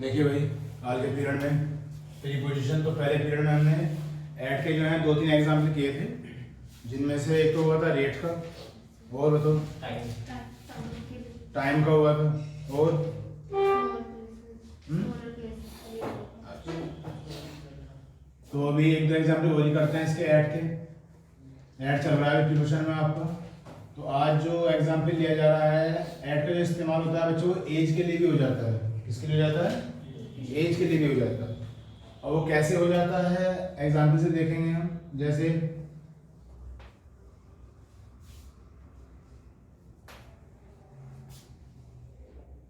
देखिए भाई, आज के पीरियड में प्रीपोजिशन तो पहले पीरियड में हमने ऐड के जो है 2-3 एग्जाम्पल किए थे, जिनमें से एक तो हुआ था रेट का, और बताओ टाइम का हुआ था, और तो अभी 1-2 एग्जाम्पल वही करते हैं इसके ऐड के। ऐड चल रहा है प्रीपोजिशन में आपका। तो आज जो एग्जाम्पल लिया जा रहा है, ऐड का जो इस्तेमाल होता है बच्चों, एज के लिए भी हो जाता है। किसके लिए हो जाता है? एज के लिए भी हो जाता है। और वो कैसे हो जाता है एग्जाम्पल से देखेंगे हम। जैसे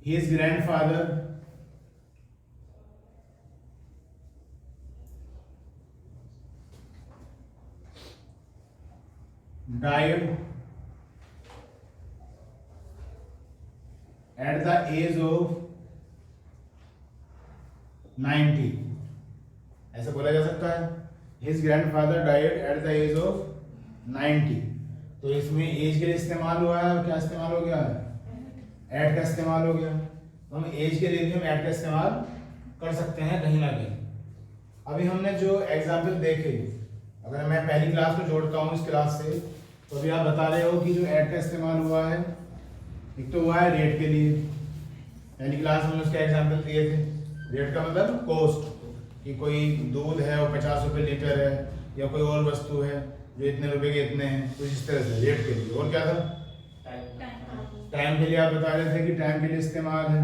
his grandfather died at the age of 90। ऐसा बोला जा सकता है, his grandfather died at the age of 90। तो इसमें एज के लिए इस्तेमाल हुआ है, और क्या इस्तेमाल हो गया है? ऐड का इस्तेमाल हो गया। तो हम एज के लिए भी हम ऐड का इस्तेमाल कर सकते हैं कहीं ना कहीं। अभी हमने जो एग्जाम्पल देखे, अगर मैं पहली क्लास को जोड़ता हूँ इस क्लास से, तो अभी आप बता रहे हो कि जो ऐड का इस्तेमाल हुआ है, एक तो हुआ है रेट के लिए। पहली क्लास में उसके एग्जाम्पल दिए थे। रेट का मतलब कॉस्ट, कि कोई दूध है वो 50 रुपये लीटर है, या कोई और वस्तु है जो इतने रुपए के इतने हैं, कुछ इस तरह से रेट के लिए। और क्या था? टाइम के लिए आप बता रहे थे कि टाइम के लिए इस्तेमाल है।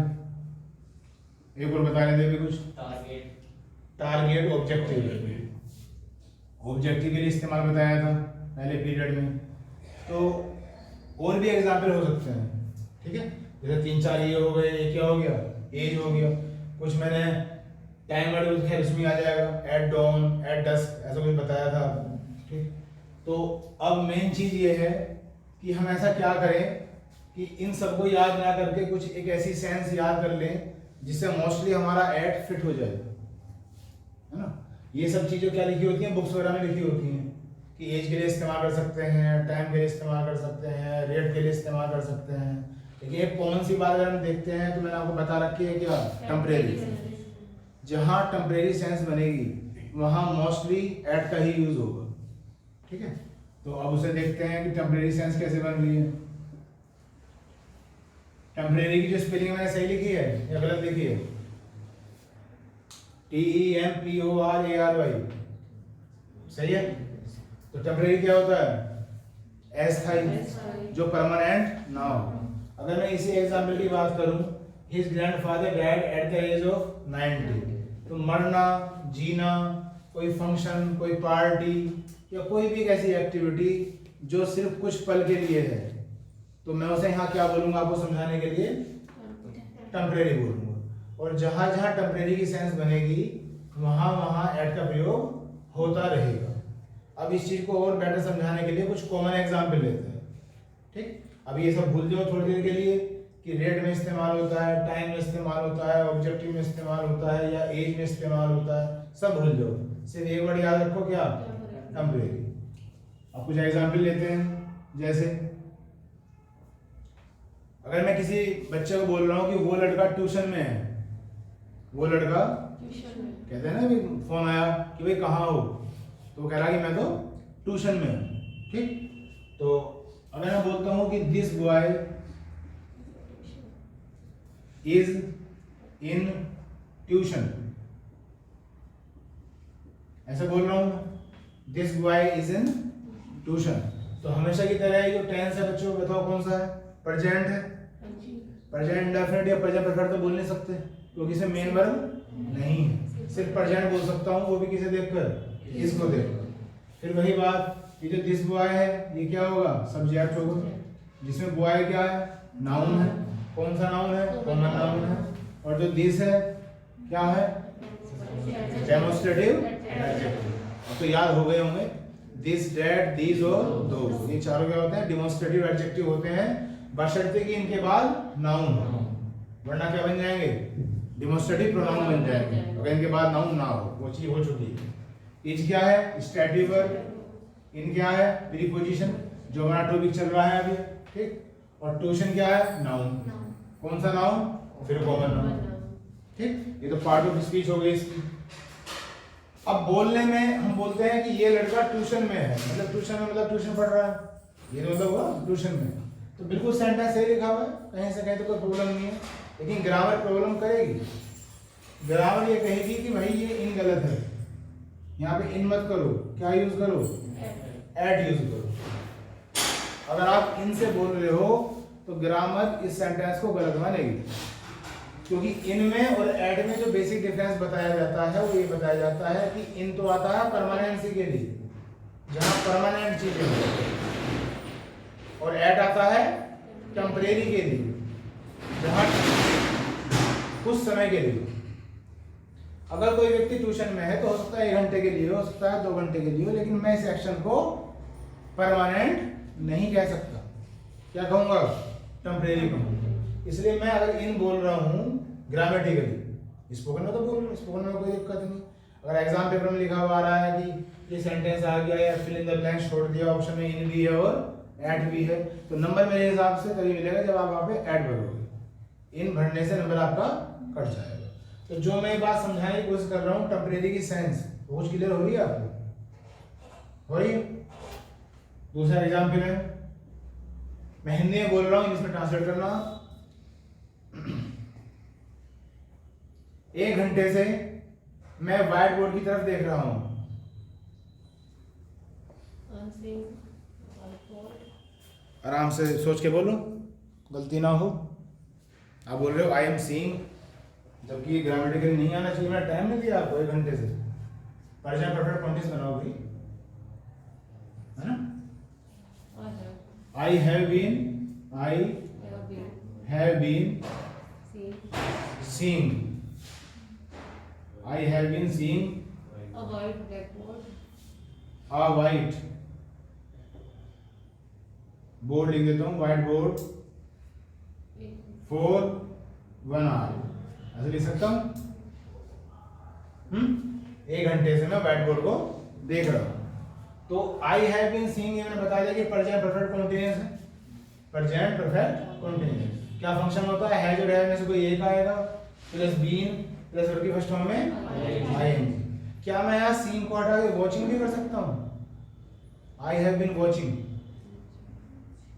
एक और बता रहे थे भी कुछ, टारगेट ऑब्जेक्टिव के लिए इस्तेमाल बताया था पहले पीरियड में। तो और भी एग्जाम्पल हो सकते हैं, ठीक है। जैसे 3-4 ये हो गए, ये क्या हो गया? एज हो गया। कुछ मैंने टाइम वर्ड खैर उसमें आ जाएगा, एट डॉन, एट डस्क, ऐसा कुछ बताया था, ठीक। तो अब मेन चीज ये है कि हम ऐसा क्या करें कि इन सबको याद ना करके कुछ एक ऐसी सेंस याद कर लें जिससे मोस्टली हमारा ऐड फिट हो जाए, है ना। ये सब चीजें क्या लिखी होती हैं बुक्स वगैरह में, लिखी होती हैं कि एज के लिए इस्तेमाल कर सकते हैं, टाइम के लिए इस्तेमाल कर सकते हैं, रेट के लिए इस्तेमाल कर सकते हैं। लेकिन एक कॉमन सी बात अगर हम देखते हैं तो मैंने आपको बता रखी है क्या? टेम्परेरी। जहाँ टेम्परेरी सेंस बनेगी वहाँ मोस्टली ऐड का ही यूज होगा, ठीक है। तो अब उसे देखते हैं कि टेम्परेरी सेंस कैसे बन रही है। टेम्परेरी की जो स्पेलिंग मैंने सही लिखी है या गलत लिखी है? TEMPORARY, सही है। तो टेम्परेरी क्या होता है? अस्थायी, जो परमानेंट ना हो। अगर मैं इसी एग्जाम्पल की बात करूं, his grandfather died at the age of 90। तो मरना, जीना, कोई फंक्शन, कोई पार्टी, या कोई भी ऐसी एक्टिविटी जो सिर्फ कुछ पल के लिए है, तो मैं उसे यहाँ क्या बोलूंगा आपको समझाने के लिए? टेम्परेरी बोलूंगा। और जहां जहां टेम्परेरी की सेंस बनेगी वहां वहां ऐड का प्रयोग होता रहेगा। अब इस चीज को और बेटर समझाने के लिए कुछ कॉमन एग्जाम्पल लेते हैं, ठीक। अब ये सब भूल जाओ थोड़ी देर के लिए कि रेट में इस्तेमाल होता है, टाइम में इस्तेमाल होता है, ऑब्जेक्टिव में इस्तेमाल होता है, या एज में इस्तेमाल होता है, सब भूल जाओ। सिर्फ एक वर्ड याद रखो, क्या? टेम्परेरी। अब कुछ एग्जाम्पल लेते हैं। जैसे अगर मैं किसी बच्चे को बोल रहा हूँ कि वो लड़का ट्यूशन में है, वो लड़का कहते हैं ना, भी फोन आया कि भाई कहाँ हो, तो वो कह रहा कि मैं तो ट्यूशन में हूँ, ठीक। तो अगर मैं बोलता हूँ कि this boy is in tuition, ऐसा बोल रहा हूँ, this boy is in tuition. तो हमेशा की तरह जो टेंस है बच्चों, बताओ कौन सा है? प्रेजेंट है। प्रेजेंट इंडेफिनिट या प्रेजेंट परफेक्ट तो बोल नहीं सकते क्योंकि इसमें मेन वर्ब नहीं है। सिर्फ प्रेजेंट बोल सकता हूँ, वो भी किसे देखकर? इसको देखकर। फिर वही बात, ये जो दिस बॉय है ये क्या होगा? सब्जेक्ट होगा, जिसमें बॉय क्या है? नाउन है। कौन सा नाउन है? कॉमन नाउन है। और जो दिस है क्या है? Demonstrative adjective. अब तो याद हो गए होंगे, दिस, दैट, दीज और दोस, ये चारों क्या होते हैं? डेमोन्स्ट्रेटिव एडजेक्टिव होते हैं, बशर्ते कि इनके बाद नाउन हो, वरना क्या बन जाएंगे? डेमोन्स्ट्रेटिव प्रोनाउन बन जाएंगे। अगर इनके बाद नाउन ना हो, वो चीज हो चुकी है। इज क्या है? Static verb. इन क्या है? प्रीपोजिशन, जो हमारा टॉपिक चल रहा है अभी, ठीक। और ट्यूशन क्या है? नाउन। कौन सा नाउन? फिर कॉमन नाउन, ठीक, ये तो पार्ट ऑफ स्पीच हो गई इसकी। अब बोलने में हम बोलते हैं कि ये लड़का ट्यूशन में है, मतलब ट्यूशन में मतलब ट्यूशन पढ़ रहा है, ये तो मतलब हुआ ट्यूशन में, तो बिल्कुल सेंटेंस सही लिखा हुआ है, कहीं से कहीं तो कोई प्रॉब्लम नहीं है। लेकिन ग्रामर प्रॉब्लम करेगी, ग्रामर ये कहेगी कि भाई ये इन गलत है, यहाँ पे इन मत करो, क्या यूज करो, एट यूज करो। अगर आप इन से बोल रहे हो तो ग्रामर इस सेंटेंस को गलत मानेगी, क्योंकि इन में और एड में जो बेसिक डिफरेंस बताया जाता है वो ये बताया जाता है कि इन तो आता है परमानेंसी के लिए, जहां परमानेंट चीजें हैं, और एड आता है टेम्परेरी के लिए, जहां कुछ समय के लिए। अगर कोई व्यक्ति ट्यूशन में है तो हो सकता है 1 घंटे के लिए, हो सकता है 2 घंटे के लिए हो, लेकिन मैं इस एक्शन को परमानेंट नहीं कह सकता, क्या कहूंगा, टेम्परेरी कहूंगा। इसलिए मैं अगर इन बोल रहा हूँ ग्रामेटिकली, स्पोकन में तो बोल रहा हूँ, स्पोकन में कोई दिक्कत नहीं। अगर एग्जाम पेपर में लिखा हुआ आ रहा है कि ये सेंटेंस आ गया या फिल इन द ब्लैंक छोड़ दिया, ऑप्शन में इन भी है और एट भी है, तो नंबर मेरे हिसाब से तभी मिलेगा जब आप वहाँ पे एट भरोगे। इन भरने से नंबर आपका कट जाएगा। तो जो मैं बात समझाने की कोशिश कर रहा हूँ टेम्परेरी की सेंस, वो क्लियर हो रही है आपको, हो रही है। दूसरा एग्जाम्पल है, मैं हिंदी में बोल रहा हूँ, इसमें ट्रांसलेट करना। 1 घंटे से मैं व्हाइट बोर्ड की तरफ देख रहा हूं। आराम से सोच के बोलो, गलती ना हो। आप बोल रहे हो आई एम सीइंग, जबकि ग्रामेटिकली नहीं आना चाहिए। मैंने टाइम नहीं दिया आपको 1 घंटे से, प्रेजेंट परफेक्ट कॉन्टिन्यूस बनाओ भाई, है ना। I have been seeing, I have been seeing a white blackboard, a white board, लिख देता हूँ white board for 1 hour, ऐसे लिख सकता हूँ। 1 घंटे से मैं व्हाइट बोर्ड को देख रहा हूँ। तो I have been seeing ये मैंने बता दिया कि प्रेजेंट परफेक्ट कॉन्टिन्यूअस है, प्रेजेंट परफेक्ट कॉन्टिन्यूअस। क्या फंक्शन होता है, हैज और हैव में से कोई एक आएगा, प्लस बीन प्लस वर्ब की फर्स्ट फॉर्म में आईएनजी। क्या मैं यहाँ सीन को हटा के वॉचिंग भी कर सकता हूँ? आई हैव बीन वॉचिंग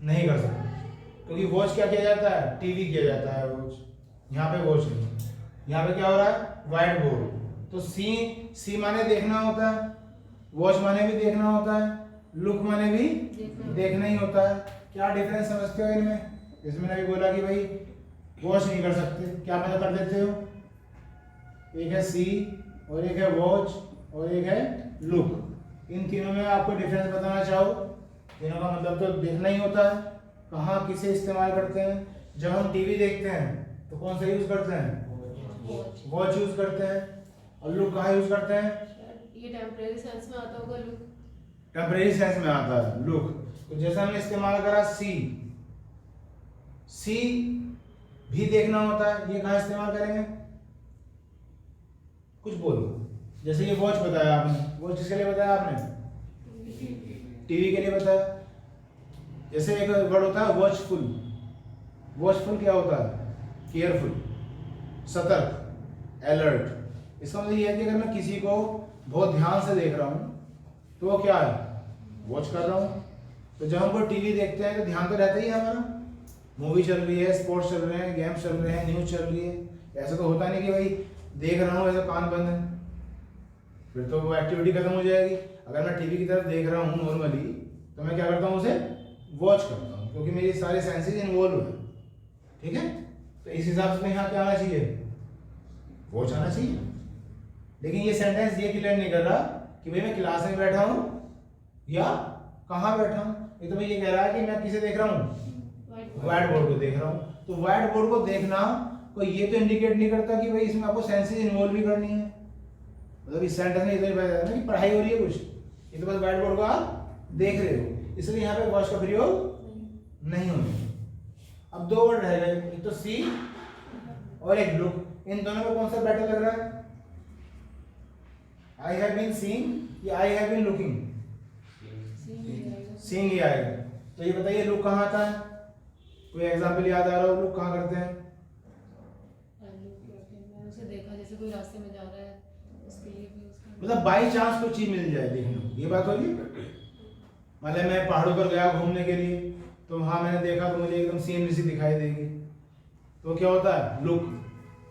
नहीं कर सकता, क्योंकि वॉच क्या किया जाता है, टीवी किया जाता है वॉच, यहाँ पे वॉच नहीं। यहाँ पे क्या हो रहा है, व्हाइट बोर्ड। तो सी माने देखना होता है, वॉच माने भी देखना होता है, लुक माने भी देखना ही होता है। क्या डिफरेंस समझते हो इनमें? इसमें मैंने भी बोला कि भाई वॉच नहीं कर सकते, क्या मतलब कर देते हो, एक है सी और एक है वॉच और एक है लुक। इन तीनों में आपको डिफरेंस बताना चाहो, तीनों का मतलब तो देखना ही होता है। कहाँ किसे इस्तेमाल करते हैं? जब हम टीवी देखते हैं तो कौन सा यूज करते हैं, वॉच यूज करते हैं। और लुक कहाँ यूज करते हैं? ये टेम्परेरी सेंस में आता होगा लुक, टेम्परेरी सेंस में आता है लुक। तो जैसा हमने इस्तेमाल करा सी भी देखना होता है, ये कहाँ इस्तेमाल करेंगे, कुछ बोलो। जैसे ये वॉच बताया आपने, वॉच किसके लिए बताया आपने, टीवी के लिए बताया। जैसे एक वर्ड होता है वॉचफुल, वॉचफुल क्या होता है, केयरफुल, सतर्क, अलर्ट। इसका मतलब ये है कि अगर मैं किसी को बहुत ध्यान से देख रहा हूँ तो वो क्या है, वॉच कर रहा हूँ। तो जब हम कोई टीवी देखते हैं तो ध्यान तो रहता ही है हमारा, मूवी चल रही है, स्पोर्ट्स चल रहे हैं, गेम्स चल रहे हैं, न्यूज चल रही है। ऐसा तो होता नहीं कि भाई देख रहा हूँ ऐसा कान बंद है, फिर तो वो एक्टिविटी खत्म हो जाएगी। अगर मैं टीवी की तरफ देख रहा हूँ नॉर्मली तो मैं क्या करता हूँ, उसे वॉच करता हूँ, क्योंकि मेरी सारे सेंसेस इन्वॉल्व है। ठीक है, तो इस हिसाब से यहाँ क्या आना चाहिए, वॉच आना चाहिए। लेकिन ये सेंटेंस ये क्लियर नहीं कर रहा कि भाई मैं क्लास में बैठा हूँ या कहाँ बैठा हूँ। ये तो भाई ये कह रहा है कि मैं किसे देख रहा हूँ, व्हाइट बोर्ड को देख रहा हूँ। तो व्हाइट बोर्ड को देखना कोई ये तो इंडिकेट नहीं करता कि भाई इसमें आपको सेंसेस इन्वॉल्व भी करनी है। मतलब इस सेंटेंस में इतना ही पता कि पढ़ाई हो रही है कुछ, ये तो बस व्हाइट बोर्ड को आप देख रहे हो, इसलिए यहाँ पे वॉच का प्रयोग नहीं होगा। अब 2 वर्ड रह गए, एक तो सी और एक लुक। इन दोनों में कौन सा बेटर लग रहा है, आई हैव बीन सीइंग या I have been looking? Seeing ही आएगा। तो ये बताइए लुक कहाँ आता है, कोई एग्जाम्पल याद आ रहा हो, लुक कहाँ करते हैं? जैसे कोई रास्ते में जा रहा है उसके लिए भी यूज करना। मतलब बाई चांस कोई चीज मिल जाए देखने को, ये बात होगी। मतलब मैं पहाड़ों पर गया घूमने के लिए, तो वहां मैंने देखा तो मुझे एकदम सीनरी सी दिखाई देगी, तो क्या होता है लुक,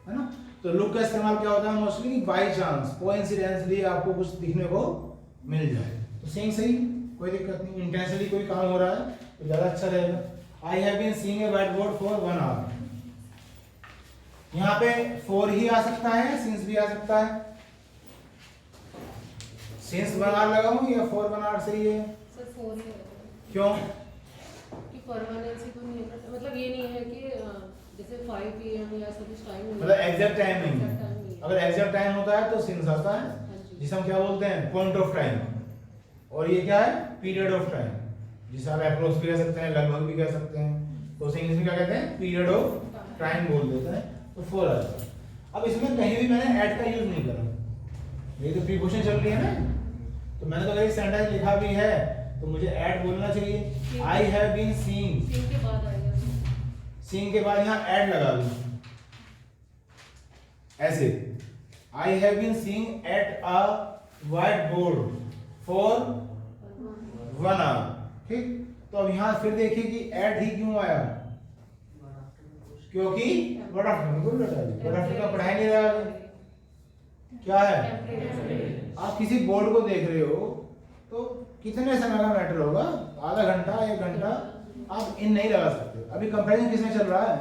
है ना। तो लुक का इस्तेमाल क्या होता है मोस्टली कि बाई चांस कोइंसिडेंटली आपको कुछ दिखने को मिल जाए, तो सही कोई दिक्कत नहीं। इंटेंशनली कोई काम हो रहा है तो ज्यादा अच्छा रहेगा। I have been seeing a white board for 1 hour. यहाँ पे फॉर ही आ सकता है, सिंस भी आ सकता है। सिंस 1 आवर लगाऊं या फॉर 1 आवर सही है? सर 4 ही है क्यों? कि परमानेंसी को नहीं है, मतलब ये नहीं है कि जैसे 5 PM या ऐसा कुछ टाइम नहीं मतलब एग्जैक्ट टाइम नहीं Exact time है। नहीं है। अगर एग्जैक्ट टाइम होता है तो सिंस आता है, हाँ जी। जिसे हम क्या बोलते हैं पॉइंट ऑफ टाइम। और ये क्या है पीरियड ऑफ टाइम, जिसे आप अप्रोक्स भी कह सकते हैं, लगभग भी कह सकते हैं। तो उसे इंग्लिश में क्या कहते हैं पीरियड ऑफ टाइम बोल देते हैं। तो फॉर आ जाता है। अब इसमें कहीं भी मैंने ऐड का यूज नहीं करा, ये तो प्रीपोजिशन चल रही है ना, तो मैंने तो अगर सेंटेंस लिखा भी है तो मुझे ऐड बोलना चाहिए। I have been seeing, scene के बाद आएगा। सीइंग के बाद यहाँ ऐड लगा दूं ऐसे, I have been seeing at a white board for 1 hour. ठीक, तो अब यहाँ फिर देखिए कि ऐड ही क्यों आया, क्योंकि वर्ड आफ्टर का पढ़ाई नहीं रहा है। क्या है, आप किसी बोर्ड को देख रहे हो तो कितने समय का मैटर होगा, आधा घंटा 1 घंटा, आप इन नहीं लगा सकते। अभी कंपैरिजन किसमें चल रहा है,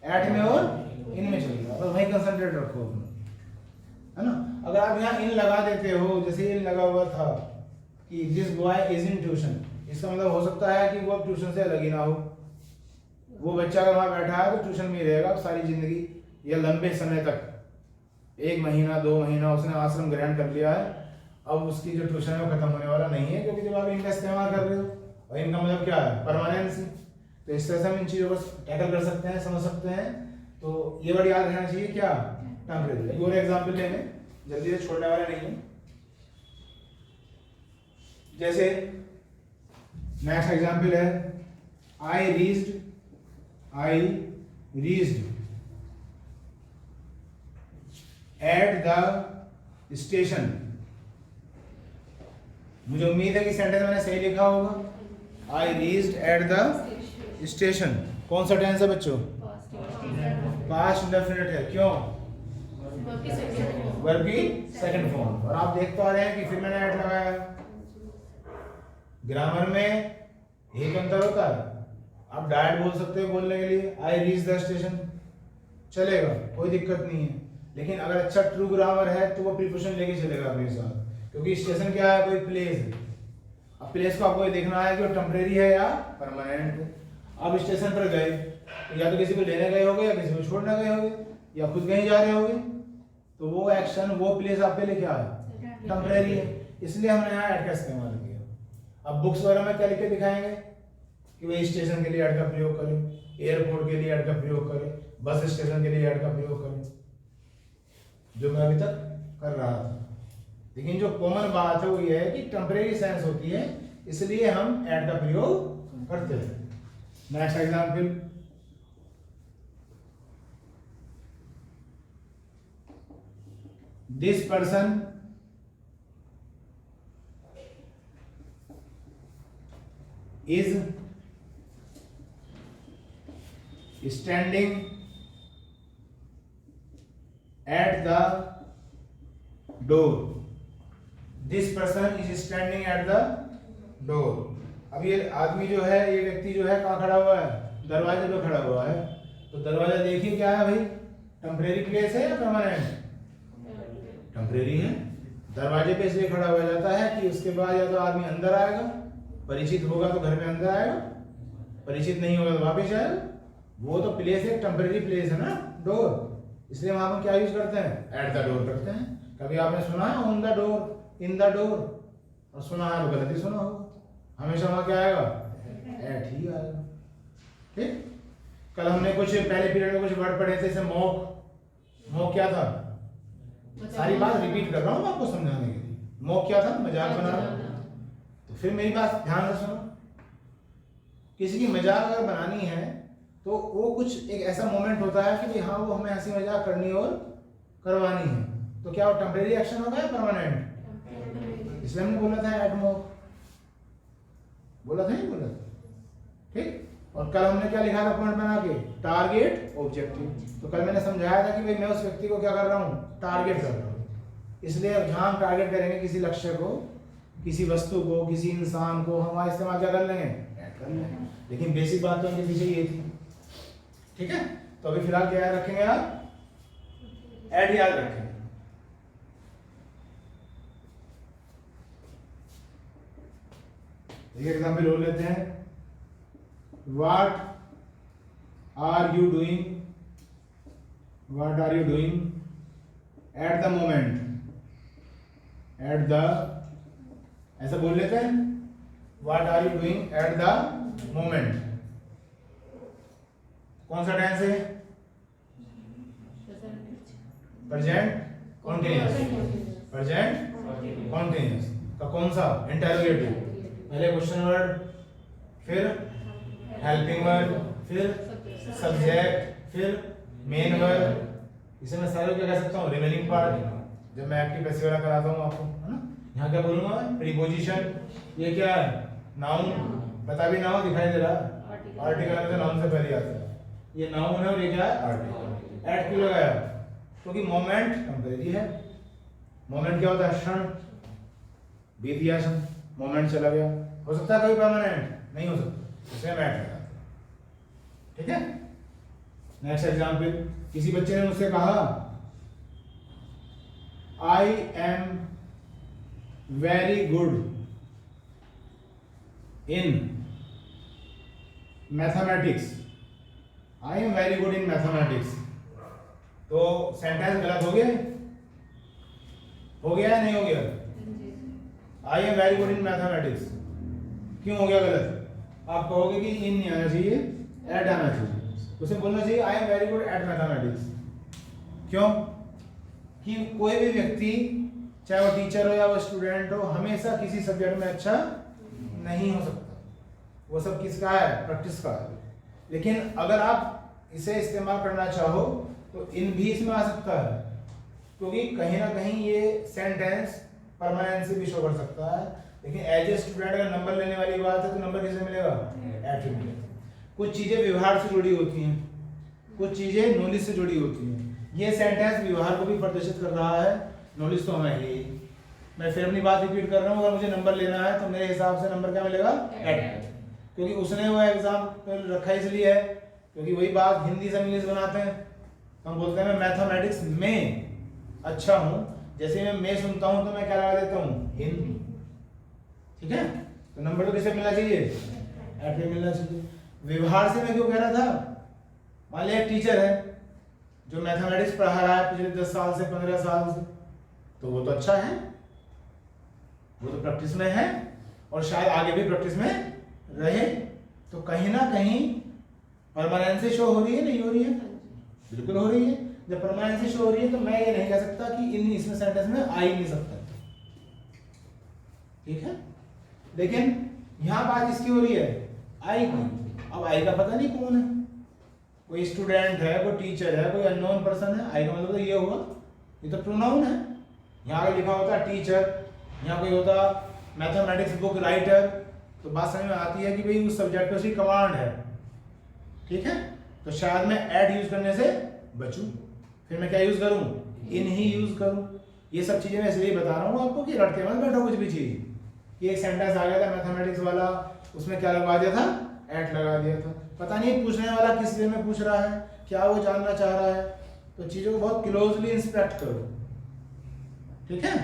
एट में और इन में चल रहा है, बस वहीं कंसंट्रेट रखो अपना, है ना। अगर आप यहाँ इन लगा देते हो, जैसे इन लगा हुआ था कि this boy is in tuition, इसका मतलब हो सकता है कि वो अब ट्यूशन से अलग ही ना हो। वो बच्चा अगर वहां बैठा है तो ट्यूशन में ही रहेगा सारी जिंदगी या लंबे समय तक, 1 महीना 2 महीना उसने आश्रम ग्रहण कर लिया है, अब उसकी जो ट्यूशन है वो खत्म होने वाला नहीं है, क्योंकि जब आप इनका इस्तेमाल कर रहे हो, और इनका मतलब क्या है परमानेंसी। तो इस तरह से हम इन चीजों को टैकल कर सकते हैं, समझ सकते हैं। तो ये वर्ड याद रहना चाहिए क्या, टेम्परेरी। और एग्जाम्पल लेंगे, जल्दी से छोड़ने वाले नहीं है। जैसे नेक्स्ट एग्जाम्पल है I reached at the station. मुझे उम्मीद है कि सेंटेंस मैंने सही लिखा होगा। I reached at the station, कौन सा टेंस है बच्चों, पास्ट इंडेफिनिट है। क्यों, वर्ब की सेकंड फॉर्म। और आप देख पा रहे हैं कि फिर मैंने एट लगाया। ग्रामर में एक अंतर होता है, आप डायरेक्ट बोल सकते हो बोलने के लिए आई रीच द स्टेशन, चलेगा, कोई दिक्कत नहीं है। लेकिन अगर अच्छा ट्रू ग्रामर है तो वो प्रीपोजिशन लेके चलेगा अपने साथ, क्योंकि स्टेशन क्या है, कोई प्लेस है। अब प्लेस को आपको देखना है कि वो टेम्परेरी है या परमानेंट है। अब स्टेशन पर गए तो या तो किसी को लेने गए होगे, या किसी को छोड़ने गए होगे, या खुद कहीं जा रहे होगे, तो वो एक्शन वो प्लेस आपके लिए क्या है, टेम्परेरी है। इसलिए हमने यहाँ ऐड का इस्तेमाल किया। अब बुक्स वगैरह में क्या लिख के दिखाएंगे कि वही स्टेशन के लिए ऐड का प्रयोग करें, एयरपोर्ट के लिए ऐड का प्रयोग करें, बस स्टेशन के लिए ऐड का प्रयोग करें, जो मैं अभी तक कर रहा था। लेकिन जो कॉमन बात है वो ये है कि टेम्परेरी सेंस होती है, इसलिए हम ऐड का प्रयोग करते हैं। Next example, this person is standing at the door. This person is standing at the door. अब ये आदमी जो है, ये व्यक्ति जो है कहाँ खड़ा हुआ है, दरवाजे पे खड़ा हुआ है। तो दरवाजा देखिए क्या है भाई, टेम्परेरी प्लेस है या परमानेंट, टेम्परेरी है। दरवाजे पे इसलिए खड़ा हुआ जाता है कि उसके बाद या तो आदमी अंदर आएगा, परिचित होगा तो घर में अंदर आएगा, परिचित नहीं होगा तो वापस आएगा। वो तो प्लेस है, टेम्परेरी प्लेस है ना डोर, इसलिए वहां हम क्या यूज करते हैं, एट द डोर करते हैं। कभी आपने सुना है on the door, in the door, और सुना है तो गलती सुना होगा, हमेशा वहां क्या आएगा, एट ही आएगा। ठीक, कल हमने कुछ पहले पीरियड में कुछ वर्ड पढ़े थे, जैसे मॉक। मॉक क्या था, सारी बात रिपीट कर रहा हूँ आपको समझाने के लिए। मॉक क्या था, मजाक बनाना। तो फिर मेरी बात ध्यान से सुनो, किसी की मजाक अगर बनानी है तो वो कुछ एक ऐसा मोमेंट होता है कि हाँ वो हमें हंसी मजाक करनी और करवानी है, तो क्या वो टेम्परेरी एक्शन होगा या परमानेंट? इसलिए हमने बोला था एट मोर, बोला था, नहीं बोला था? ठीक। और कल हमने क्या लिखा था पॉइंट बना के? Target objective. तो कल मैंने समझाया था कि भाई मैं उस व्यक्ति को क्या कर रहा हूँ? टारगेट कर रहा हूँ। इसलिए जहाँ हम टारगेट करेंगे किसी लक्ष्य को, किसी वस्तु को, किसी इंसान को, हम वहाँ इस्तेमाल क्या कर लेंगे? ऐड कर लेंगे। लेकिन बेसिक बात तो उनके पीछे ये थी। ठीक है, तो अभी फिलहाल क्या याद रखेंगे आप? ऐड याद रखेंगे। एक एग्जाम्पल और लेते हैं। What are you doing? What are you doing at the moment? At the, ऐसा बोल लेते हैं। What are you doing at the moment? कौन सा टेंस है? Present continuous. प्रेजेंट कॉन्टिन्यूअस का कौन सा? इंटरोगेटिव। पहले क्वेश्चन वर्ड, फिर हेल्पिंग वर्ड, फिर सब्जेक्ट, फिर मेन वर्ड। इसे मैं सारे क्या कह सकता हूँ? रिमेनिंग पार्ट, जब मैं एक्टिव पैसिव वाला कराता हूँ आपको, है ना? यहाँ क्या बोलूँगा? प्रीपोजिशन। ये क्या है? नाउन। पता भी ना हो, दिखाई दे रहा है? आर्टिकल में तो नाउन से पहले आता है। ये नाउन है और ये क्या है? आर्टिकल। एट क्यों लगाया? क्योंकि मोमेंट टेम्परेरी है। मोमेंट क्या होता है? क्षण। बीत गया क्षण, मोमेंट चला गया। हो सकता है कभी परमानेंट? नहीं हो सकता, इसलिए मैं ऐड लगाता हूं। ठीक है। नेक्स्ट एग्जाम्पल, किसी बच्चे ने मुझसे कहा I am very good in mathematics. I am very good in mathematics. तो सेंटेंस गलत हो गया? हो गया या नहीं हो गया? I am very good in mathematics क्यों हो गया गलत? आप कहोगे कि इन नहीं आना चाहिए, एट आना चाहिए। उसे बोलना चाहिए I am very good at mathematics. क्यों? कि कोई भी व्यक्ति, चाहे वो टीचर हो या वो स्टूडेंट हो, हमेशा किसी सब्जेक्ट में अच्छा नहीं हो सकता। वो सब किसका है? प्रैक्टिस का है। लेकिन अगर आप इसे इस्तेमाल करना चाहो तो इन भी इसमें आ सकता है, क्योंकि कहीं ना कहीं ये सेंटेंस परमानेंसी भी शो कर सकता है। लेकिन एज ए स्टूडेंट अगर नंबर लेने वाली बात है तो नंबर किसे मिलेगा? एट से मिलेगा। कुछ चीजें व्यवहार से जुड़ी होती हैं, कुछ चीजें नॉलेज से जुड़ी होती हैं। ये सेंटेंस व्यवहार को भी प्रदर्शित कर रहा है, नॉलेज तो हमें ही। मैं फिर अपनी बात रिपीट कर रहा हूँ, अगर मुझे नंबर लेना है तो मेरे हिसाब से नंबर क्या मिलेगा? एट। क्योंकि उसने वो एग्जाम्पल रखा इसलिए है क्योंकि वही बात हिंदी से इंग्लिश बनाते हैं। हम बोलते हैं मैं मैथमेटिक्स में अच्छा हूँ, जैसे मैं सुनता हूँ तो मैं क्या लगा देता हूँ? हिंदी। ठीक है, तो नंबर तो किसे मिलना चाहिए? एट पे मिलना चाहिए। व्यवहार से मैं क्यों कह रहा था? मान लिया एक टीचर है जो मैथमेटिक्स पढ़ा रहा है पिछले 10 साल से, 15 साल से, तो वो तो अच्छा है, वो तो प्रैक्टिस में है और शायद आगे भी प्रैक्टिस में रहे। तो कहीं ना कहीं परमानेंसी शो हो रही है, नहीं हो रही है? बिल्कुल हो रही है। जब परमानेंसी शो हो रही है तो मैं ये नहीं कह सकता कि इन इसमें सेंटेंस में आ ही नहीं सकता। ठीक है, लेकिन यहां बात इसकी हो रही है आई की। अब आई का पता नहीं कौन है, कोई स्टूडेंट है, कोई टीचर है, कोई अननोन पर्सन है। आई का मतलब तो ये हुआ, ये तो प्रोनाउन है। यहाँ आगे लिखा होता टीचर, यहाँ कोई होता मैथमेटिक्स बुक राइटर, तो बात समझ में आती है कि भाई उस सब्जेक्ट पे उसकी कमांड है। ठीक है, तो शायद मैं एट यूज करने से बचूं, फिर मैं क्या यूज करूं? इन ही यूज करूं। ये सब चीजें मैं इसलिए बता रहा हूं आपको कि रटते मत बैठो कुछ भी चीज। ये एक सेंटेंस आ गया था मैथमेटिक्स वाला, उसमें क्या लगवा दिया था? एट लगा दिया था। पता नहीं पूछने वाला किस वे में पूछ रहा है, क्या वो जानना चाह रहा है। तो चीजों को बहुत क्लोजली इंस्पेक्ट करो। ठीक है,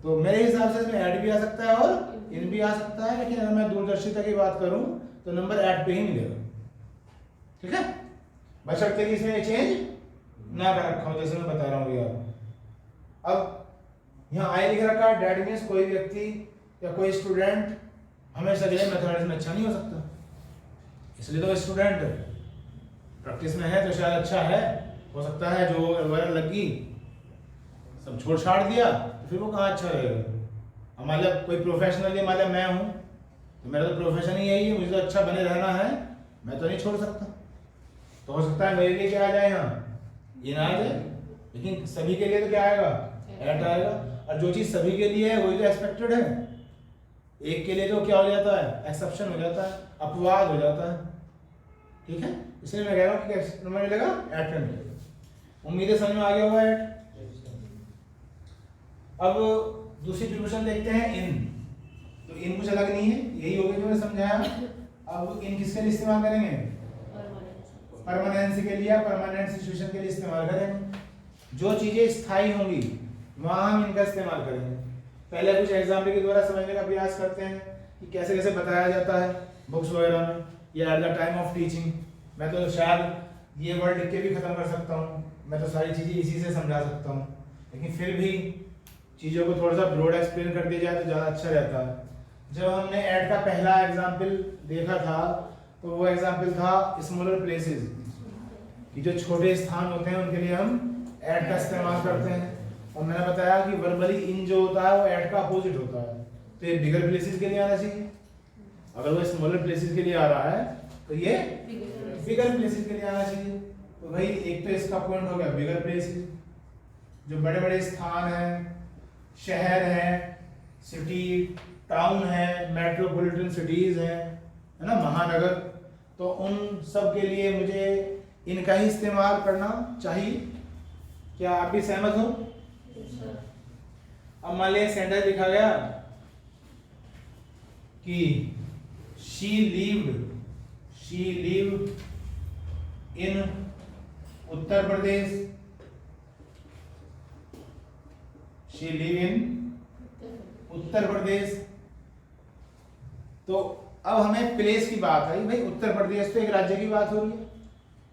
तो मेरे हिसाब से इसमें ऐड भी आ सकता है और इन भी आ सकता है, लेकिन अगर मैं दूरदर्शिता की बात करूं तो नंबर ऐड पे ही मिलेगा। ठीक है, बशर्ते कि इसमें चेंज ना कर रखा हूं, जैसे मैं बता रहा हूं यार। अब यहाँ आई लिख रखा है, डेट मींस कोई व्यक्ति या कोई स्टूडेंट हमेशा के लिए मैथमेटिक्स में अच्छा नहीं हो सकता, इसलिए तो स्टूडेंट प्रैक्टिस में है तो शायद अच्छा है। हो सकता है जो वगैरह लगी सब छोड़ छाड़ दिया तो फिर वो कहाँ अच्छा रहेगा। अब मतलब कोई प्रोफेशनल, ये मतलब मैं हूँ तो मेरा तो प्रोफेशन ही यही है, मुझे तो अच्छा बने रहना है, मैं तो नहीं छोड़ सकता। तो हो सकता है मेरे लिए क्या आ जाए, यहाँ इन आ जाए, लेकिन सभी के लिए तो क्या आएगा, एट आएगा। और जो चीज सभी के लिए है वही तो एक्सपेक्टेड है, एक के लिए तो क्या हो जाता है, एक्सेप्शन हो जाता है, अपवाद हो जाता है। ठीक है, इसलिए मैं कह रहा हूँ कि एक्सपेक्टेड मिलेगा, एट में मिलेगा। उम्मीद है समझ में आ गया होगा एट। अब दूसरी प्रीपोजिशन देखते हैं, इन। तो इन कुछ अलग नहीं है, यही हो गया जो मैंने समझाया। अब इन किसके लिए इस्तेमाल करेंगे, परमानेंसी के लिए, परमानेंट सिचुएशन के लिए इस्तेमाल करेंगे। जो चीजें स्थायी होंगी वहां हम इनका इस्तेमाल करेंगे। पहले कुछ एग्जाम्पल के द्वारा समझने का प्रयास करते हैं कि कैसे कैसे बताया जाता है बुक्स वगैरह में या at the time of teaching. मैं तो शायद ये वर्ड लिख के भी खत्म कर सकता हूँ, मैं तो सारी चीजें इसी से समझा सकता हूँ, लेकिन फिर भी चीज़ों को थोड़ा सा ब्रॉड एक्सप्लेन कर दिया जाए तो ज़्यादा अच्छा रहता है। जब हमने ऐड का पहला एग्जाम्पल देखा था तो वो एग्जाम्पल था स्मॉलर प्लेसेस, कि जो छोटे स्थान होते हैं उनके लिए हम ऐड का इस्तेमाल करते हैं। और मैंने बताया कि वर्बली इन जो होता है वो ऐड का अपोजिट होता है, तो ये बिगर प्लेसेस के लिए आना चाहिए। अगर वो स्मॉलर प्लेसेस के लिए आ रहा है तो ये बिगर प्लेसेस के लिए आना चाहिए। तो भाई एक तो इसका पॉइंट हो गया बिगर प्लेसेस, जो बड़े बड़े स्थान हैं, शहर है, सिटी टाउन है, मेट्रोपॉलिटन सिटीज हैं, है ना, महानगर, तो उन सब के लिए मुझे इनका ही इस्तेमाल करना चाहिए। क्या आप भी सहमत हो? अब मान लिया सेंटेंस लिखा गया कि she lived in Uttar Pradesh, she live in Uttar Pradesh. तो अब हमें प्लेस की बात आई, भाई उत्तर प्रदेश तो एक राज्य की बात हो रही है।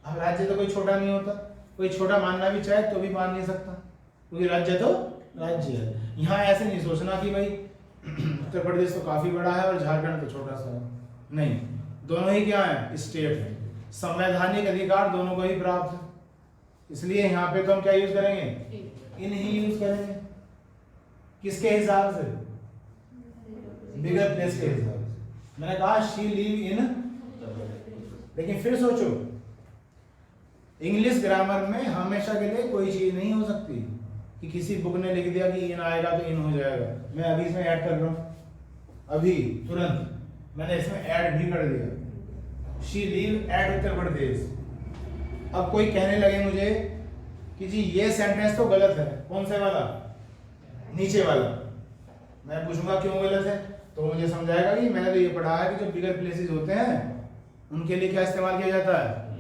अब राज्य तो कोई छोटा नहीं होता, कोई छोटा मानना भी चाहे तो भी मान नहीं सकता, क्योंकि राज्य तो राज्य है। यहाँ ऐसे नहीं सोचना कि भाई उत्तर प्रदेश तो काफी बड़ा है और झारखंड तो छोटा सा है, नहीं, दोनों ही क्या है, स्टेट है, संवैधानिक अधिकार दोनों को ही प्राप्त है। इसलिए यहाँ पे तो हम क्या यूज करेंगे, इन ही यूज करेंगे। किसके हिसाब से, बिगर प्लेस के हिसाब से। मैंने कहा शी लिव इन, लेकिन फिर सोचो इंग्लिश ग्रामर में हमेशा के लिए कोई चीज नहीं हो सकती कि किसी बुक ने लिख दिया कि इन आएगा तो इन हो जाएगा। मैं अभी इसमें ऐड कर रहा हूँ, अभी तुरंत मैंने इसमें ऐड भी कर दिया, she live at Uttar Pradesh. अब कोई कहने लगे मुझे कि जी ये सेंटेंस तो गलत है, कौन से वाला, नीचे वाला। मैं पूछूंगा क्यों गलत है, तो मुझे समझाएगा कि मैंने तो ये पढ़ा है कि जो बिगर प्लेसेस होते हैं उनके लिए क्या इस्तेमाल किया जाता है,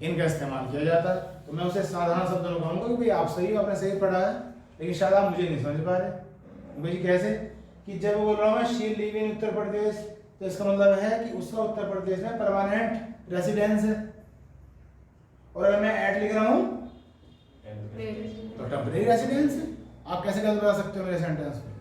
इनका इस्तेमाल किया जाता है। तो मैं उसे साधारण शब्दों में कहूंगा कि भाई आप सही हो, आपने सही पढ़ा है, लेकिन शायद आप मुझे नहीं समझ पा रहे। भाई कैसे, कि जब बोल रहा हूँ मैं she live in Uttar Pradesh, तो इसका मतलब है कि उसका उत्तर प्रदेश में परमानेंट रेसिडेंस है। और अगर मैं एट लिख रहा हूँ तो टेम्परेरी रेसिडेंस है। आप कैसे गलत बता सकते हो मेरे सेंटेंस में,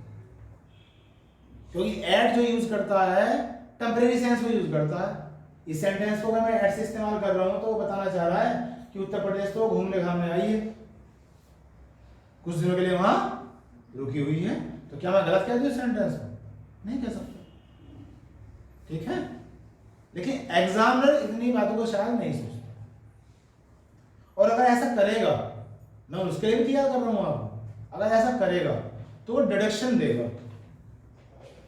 क्योंकि एट जो यूज करता है टेम्परेरी सेंस में यूज करता है। इस सेंटेंस को अगर मैं एट से इस्तेमाल कर रहा हूं तो वो बताना चाह रहा है कि उत्तर प्रदेश तो घूमने घामने आई है, कुछ दिनों के लिए वहां रुकी हुई है। तो क्या मैं गलत कह दूं इस सेंटेंस को, नहीं कह सकता, ठीक है। लेकिन एग्जामिनर इतनी बातों को शायद नहीं सोचता, और अगर ऐसा करेगा, मैं उसके लिए भी तैयार कर रहा हूं आपको, अगर ऐसा करेगा तो वो डिडक्शन देगा।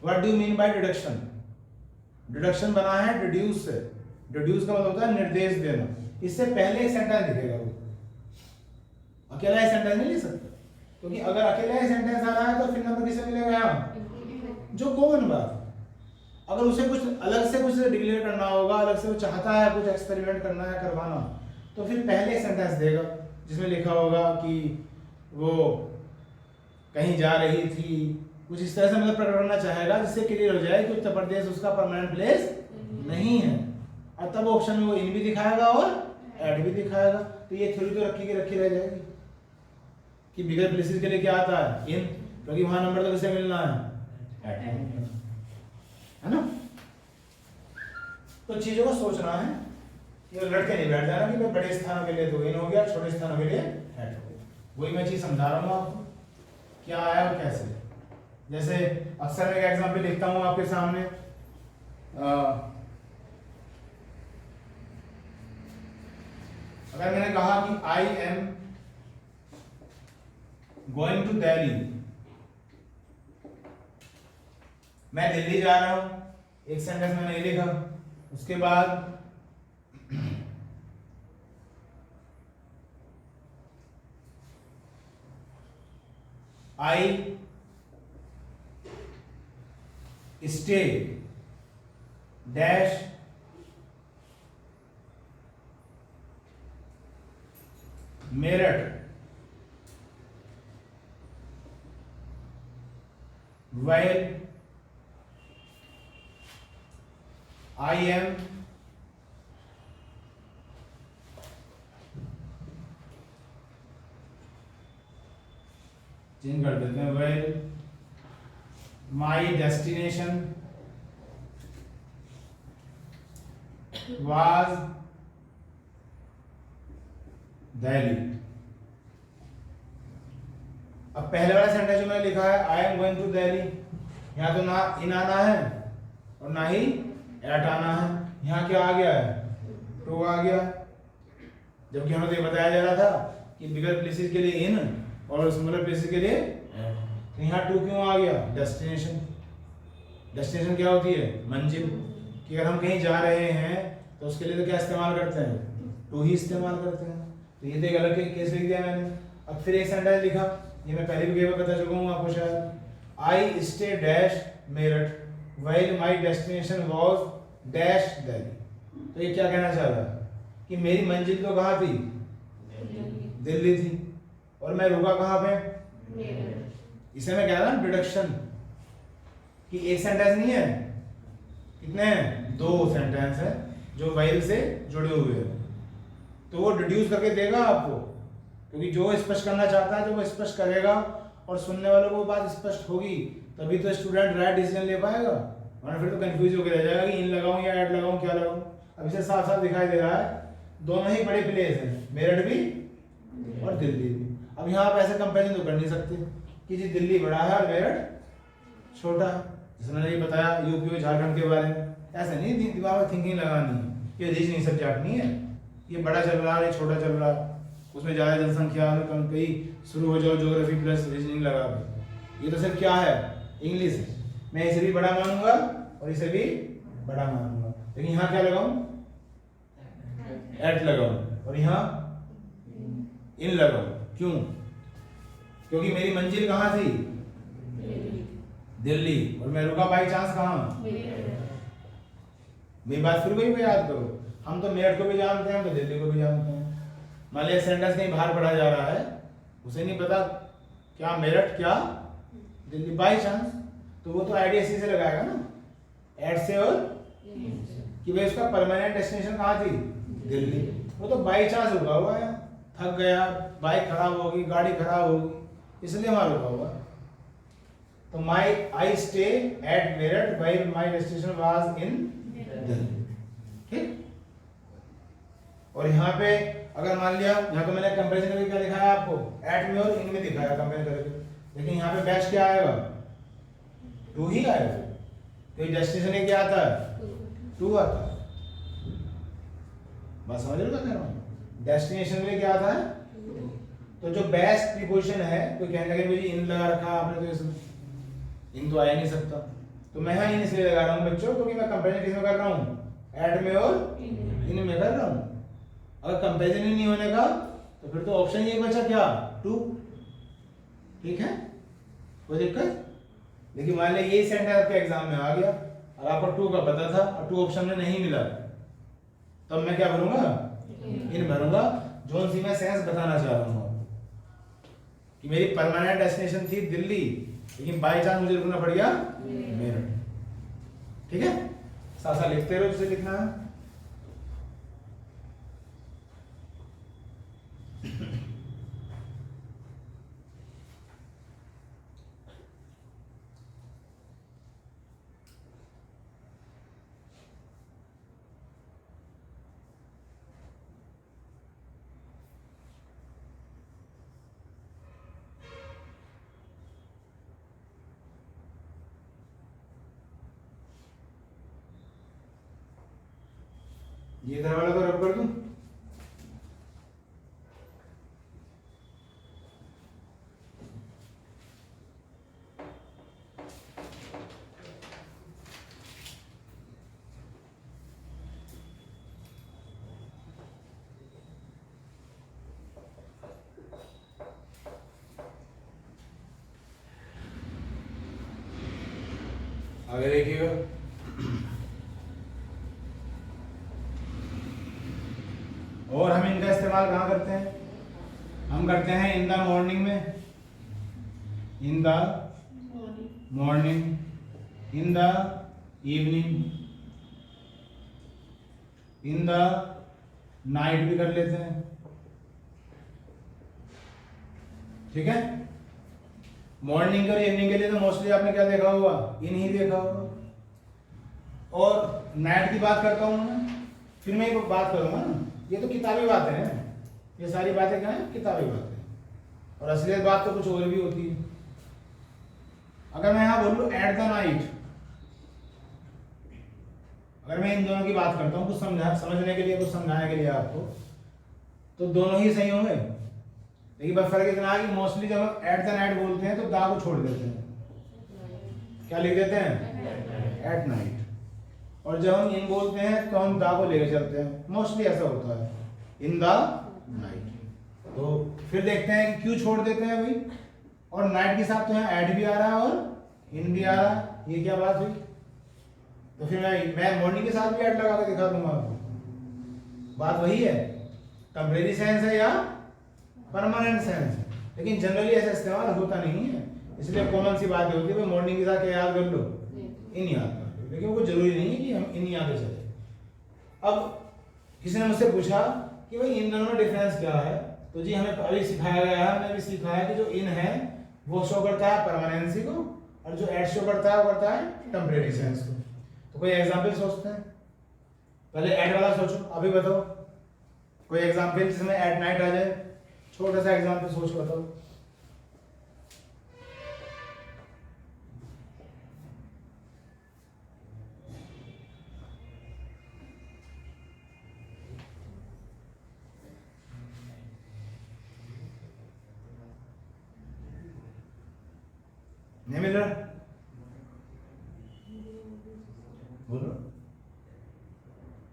What do you mean by deduction? Deduction बना है डिड्यूस से, डिड्यूस का मतलब होता है निर्देश देना। इससे पहले एक सेंटेंस लिखेगा वो, अकेला एक सेंटेंस नहीं लिख सकता, क्योंकि अगर अकेला एक सेंटेंस आ रहा है तो फिर नंबर किसे मिलेगा यहाँ, जो कॉमन बात। अगर उसे कुछ अलग से कुछ डिक्लेयर करना होगा, अलग से वो चाहता है कुछ एक्सपेरिमेंट करना है, करवाना, तो फिर पहले एक सेंटेंस देगा जिसमें लिखा होगा कि वो कहीं जा रही थी, कुछ इस तरह से मतलब प्रकट करना चाहेगा जिससे क्लियर हो जाए कि उत्तर प्रदेश उसका परमानेंट प्लेस नहीं है। और तब ऑप्शन में वो इन भी दिखाएगा और एड भी दिखाएगा। तो ये थ्योरी तो रखी रह जाएगी कि बिगर प्लेसेस के लिए क्या आता है, इन, क्योंकि वहां नंबर तो किसे मिलना है, है ना। तो चीजों को सोचना है, ये लड़के नहीं बैठ जाना कि मैं बड़े स्थानों के लिए तो इन हो गया, छोटे स्थानों के लिए एड हो गया। वही मैं चीज समझा रहा हूँ आपको क्या आया और कैसे। जैसे अक्सर मैं एक एग्जाम्पल लिखता हूं आपके सामने, अगर मैंने कहा कि I am going to Delhi, मैं दिल्ली जा रहा हूं, एक सेंटेंस मैंने ये लिखा। उसके बाद I stay dash Meerut while I am change कर देते हैं, while my destination was Delhi. अब पहले वाला सेंटेंस जो मैंने लिखा है I am going to Delhi, यहाँ तो ना इन आना है और ना ही एट आना है, यहाँ क्या आ गया है, टू आ गया। जबकि हमें तो ये बताया जा रहा था कि बिगर प्लेसेस के लिए इन और स्मॉलर प्लेसेस के लिए एट, तो यहाँ टू क्यों आ गया, डेस्टिनेशन। डेस्टिनेशन क्या होती है, मंजिल, कि अगर हम कहीं जा रहे हैं तो उसके लिए तो क्या इस्तेमाल करते हैं, टू ही इस्तेमाल करते हैं। तो ये तो एक अलग केस लिख दिया मैंने। अब फिर एक सेंटेंस लिखा, ये मैं पहले भी बता चुका हूँ आपको शायद, I stay dash Meerut while my destination was dash Delhi. तो ये क्या कहना चाह रहा है कि मेरी मंजिल तो कहाँ थी, दिल्ली थी, और मैं रुका कहाँ पे, इसे मैं कह रहा हूँ डिडक्शन, कि एक सेंटेंस नहीं है, कितने हैं, दो सेंटेंस है जो व्हाइल से जुड़े हुए हैं। तो वो डिड्यूस करके देगा आपको, क्योंकि जो स्पष्ट करना चाहता है जो वो स्पष्ट करेगा, और सुनने वालों को बात स्पष्ट होगी तभी तो स्टूडेंट राइट डिसीजन ले पाएगा, वरना फिर तो कंफ्यूज होकर रह जाएगा कि इन लगाऊं या ऐड लगाऊं, क्या लगाऊं। अब इसे साफ साफ दिखाई दे रहा है दोनों ही बड़े प्लेस हैं, मेरठ भी और दिल्ली भी। अब यहाँ आप ऐसे कंपेरिजन तो कर नहीं सकते कि जी दिल्ली बड़ा है और मेरठ छोटा है, जैसे मैंने ये बताया यूपी और झारखंड के बारे में। ऐसे नहीं दिमाग में थिंकिंग लगानी है, ये रीजनिंग सब्जेक्ट नहीं है, ये बड़ा चल रहा है ये छोटा चल रहा है, उसमें ज़्यादा जनसंख्या है, कम कहीं शुरू हो जाओ ज्योग्राफी प्लस रीजनिंग लगा दो। ये तो सिर्फ क्या है, इंग्लिश है। मैं इसे भी बड़ा मानूंगा और इसे भी बड़ा मानूंगा, लेकिन यहाँ क्या लगाऊं, एट लगाऊं, और यहाँ इन लगाऊं। क्यों, क्योंकि मेरी मंजिल कहाँ थी, दिल्ली, और मैं रुका बाई चांस कहाँ, मेरी बात फिर वही पे याद करो, हम तो मेरठ को भी जानते हैं, हम तो दिल्ली को भी जानते हैं। मान लिया सेंटेंस कहीं बाहर पढ़ा जा रहा है, उसे नहीं पता क्या मेरठ क्या दिल्ली, बाई चांस, तो वो तो आईडीएससी से लगाएगा ना, एट से, और कि भाई उसका परमानेंट डेस्टिनेशन कहाँ थी, दिल्ली। वो तो बाई चांस रुका हुआ है, थक गया, बाइक खराब होगी, गाड़ी खराब होगी, इसलिए वहां रुका हुआ। तो my I stay at Meerut while my destination was in Delhi, ठीक। और यहाँ पे अगर मान लिया, यहाँ पे मैंने कंपैरिजन करके क्या दिखाया आपको, एट में और इन में दिखाया कंपेयर करके, लेकिन यहाँ पे बैच क्या आएगा, टू ही आएगा, तो डेस्टिनेशन क्या आता है, टू आता है। बात समझ रहे हो क्या कह रहा हूँ, डेस्टिनेशन में क्या आता है, तो जो बेस्ट प्रीपोजिशन है, कोई कहने लगे मुझे इन लगा रखा आपने, तो इसमें इन तो आ नहीं सकता, तो मैं यहाँ इन इसलिए लगा रहा हूँ बच्चों, क्योंकि मैं कंपेरिजन किसमें कर रहा हूँ, एट में और इन में कर रहा हूँ। अगर कंपेरिजन ही नहीं होने का तो फिर तो ऑप्शन ये बचा क्या, टू, ठीक है, कोई दिक्कत। लेकिन मान लिया ये सेंटेंस आपके एग्जाम में आ गया और आपको टू का पता था और टू ऑप्शन में नहीं मिला, तब तो मैं क्या भरूंगा, इन भरूंगा, जोन सी मैं सेंस बताना चाह रहा हूँ कि मेरी परमानेंट डेस्टिनेशन थी दिल्ली, लेकिन बाई चांस मुझे रुकना पड़ गया मेरठ, ठीक है। साथ साथ लिखते रहो जिसे लिखना है। ये इधर वाला को रब कर दूं, आगे देखिएगा, और हम इनका इस्तेमाल कहाँ करते हैं? हम करते हैं इन द मॉर्निंग में, इन the morning, in the evening, in the night भी कर लेते हैं। ठीक है, मॉर्निंग और इवनिंग के लिए तो मोस्टली आपने क्या देखा होगा? इन ही देखा होगा। और नाइट की बात करता हूँ मैं, फिर मैं एक बात करूंगा ना, ये तो किताबी बातें हैं, ये सारी बातें क्या हैं? किताबी बातें, और असलियत बात तो कुछ और भी होती है। अगर मैं यहाँ बोल लूँ एट द नाइट, अगर मैं इन दोनों की बात करता हूँ कुछ समझने के लिए, कुछ समझाने के लिए आपको, तो दोनों ही सही होंगे। लेकिन बस फर्क इतना है कि मोस्टली जब हम एट द नाइट बोलते हैं तो दा को छोड़ देते हैं, क्या लिख देते हैं? At night. और जब हम इन बोलते हैं तो हम दा को लेकर चलते हैं, मोस्टली ऐसा होता है, इन द नाइट। तो फिर देखते हैं कि क्यों छोड़ देते हैं भाई, और नाइट के साथ तो यहाँ एट भी आ रहा है और इन भी आ रहा है, ये क्या बात हुई? तो फिर मैं मॉर्निंग के साथ भी एट लगा के दिखा दूंगा आपको, बात वही है, टेम्परेरी सेंस है या परमानेंट सेंस है। लेकिन जनरली ऐसा इस्तेमाल होता नहीं है, इसलिए कॉमन सी बात होती है, मॉर्निंग के साथ क्या याद कर लो? इन याद कर लो। लेकिन वो जरूरी नहीं है कि हम इन याद चले। अब किसी ने मुझसे पूछा कि भाई इन दोनों में डिफरेंस क्या है, तो जी हमें अभी सिखाया गया है, हमने भी सीखा है कि जो इन है वो शो करता है परमानेंसी को, और जो एट शो करता है वो करता है टेम्परेरी सेंस को। तो कोई एग्जाम्पल सोचते हैं? पहले एट वाला सोचो, अभी बताओ कोई एग्जाम्पल जिसमें एट नाइट आ जाए, छोटा सा एग्जाम्पल सोच बताओ। नहीं मिल रहा? बोलो,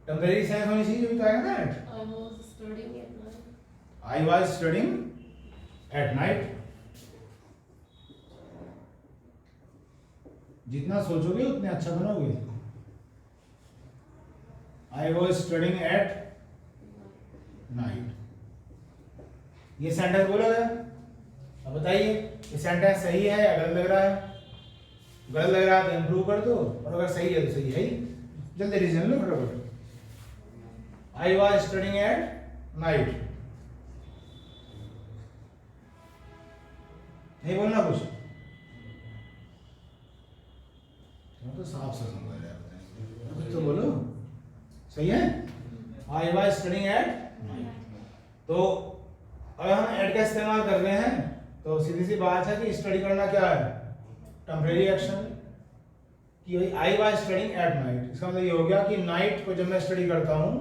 टेम्परेरी सेंस होनी चाहिए, जो बताएगा ना eight. I was studying at night. जितना सोचोगे उतने अच्छा बनोगे। I was studying at night. ये सेंटेंस बोला गया, अब बताइए ये सेंटेंस सही है या गलत लग रहा है? गलत लग रहा है तो इम्प्रूव कर दो, और अगर सही है तो सही है ही। जल्दी रीजन लो फटाफट। I was studying at night. नहीं बोलना कुछ, तो साफ से समझ रहे हैं, कुछ तो बोलो। सही है, I was studying at night. तो अगर हम एट का इस्तेमाल कर रहे हैं तो सीधी सी बात है कि स्टडी करना क्या है? Temporary action. कि भाई I was studying at night, इसका मतलब ये हो गया कि नाइट को जब मैं स्टडी करता हूँ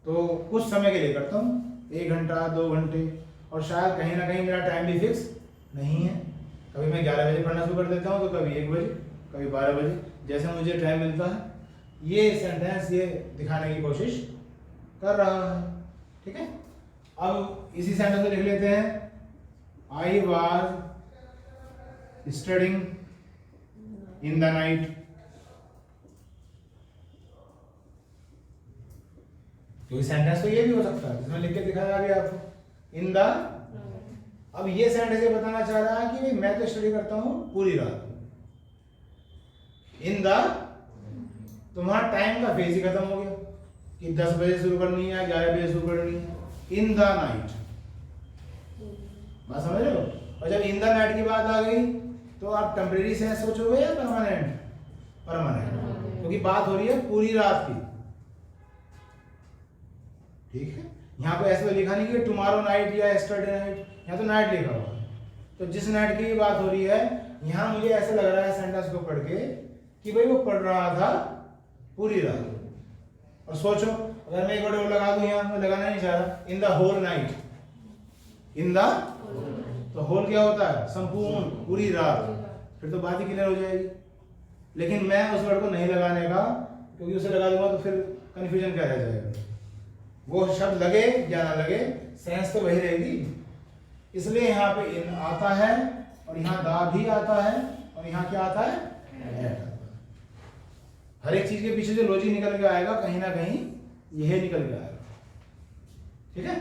तो कुछ समय के लिए करता हूँ, 1 घंटा 2 घंटे, और शायद कहीं ना कहीं मेरा टाइम भी फिक्स नहीं है। कभी मैं 11 बजे पढ़ना शुरू कर देता हूँ, तो कभी 1 बजे, कभी 12 बजे, जैसे मुझे टाइम मिलता है। ये सेंटेंस ये दिखाने की कोशिश कर रहा है। ठीक है, अब इसी सेंटेंस को लिख लेते हैं, I was studying in the night. तो सेंटेंस तो ये भी हो सकता है जिसमें लिख के दिखाया गया आपको, इन द। अब ये सेंटेंस ये बताना चाह रहा है कि भाई मैं तो स्टडी करता हूं पूरी रात। इन द, तुम्हारा टाइम का फेज ही खत्म हो गया कि 10 बजे शुरू करनी है, 11 बजे शुरू करनी है। इन द नाइट, बात समझ रहे हो? और जब इन द नाइट की बात आ गई तो आप टेम्परेरी सेंस सोचोगे या परमानेंट? परमानेंट, क्योंकि बात हो रही है पूरी रात की। ठीक है, यहाँ पे ऐसा लिखा नहीं कि टुमारो नाइट या यस्टरडे नाइट, यहाँ तो नाइट लिखा हुआ है। तो जिस नाइट की बात हो रही है, यहाँ मुझे ऐसा लग रहा है सेंटेंस को पढ़ के कि भाई वो पढ़ रहा था पूरी रात। और सोचो अगर मैं एक वर्ड और लगा दूं, यहाँ मैं लगाना नहीं चाह रहा, in the whole night. In the, तो होल क्या होता है? संपूर्ण, पूरी रात। फिर तो बात ही क्लियर हो जाएगी। लेकिन मैं उस वर्ड को नहीं लगाने का, क्योंकि उसे लगा दूंगा तो फिर कंफ्यूजन क्या रह जाएगा। वो शब्द लगे या ना लगे, सेंस तो वही रहेगी। इसलिए यहाँ पे इन आता है, और यहाँ दा भी आता है, और यहाँ क्या आता है? एट आता है। हर एक चीज के पीछे जो लॉजिक निकल के आएगा कहीं ना कहीं यही निकल के आएगा। ठीक है,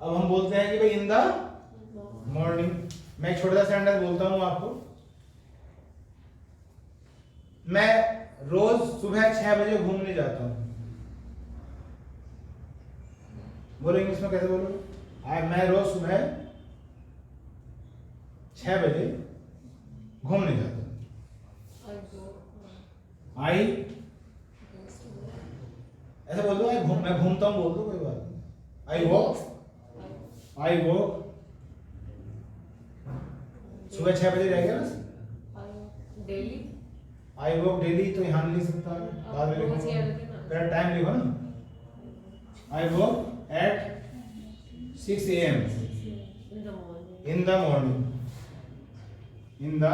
अब हम बोलते हैं कि भाई इन द मॉर्निंग। मैं एक छोटा सा सेंटेंस बोलता हूं आपको। मैं रोज सुबह 6 बजे घूमने जाता हूं। बोलो इंग्लिश में कैसे बोलोगे? मैं रोज सुबह 6 बजे घूमने जाता हूं। आई ऐसा बोल दो, मैं घूमता हूं बोल दो, कोई बात नहीं। आई वॉक सुबह 6 बजे रहेगा ना। डेली आई वॉक डेली तो यहाँ नहीं लिख सकता है, बाद में लिखूंगा, पहले टाइम लिखो ना। आई walk at 6 AM in the morning. In the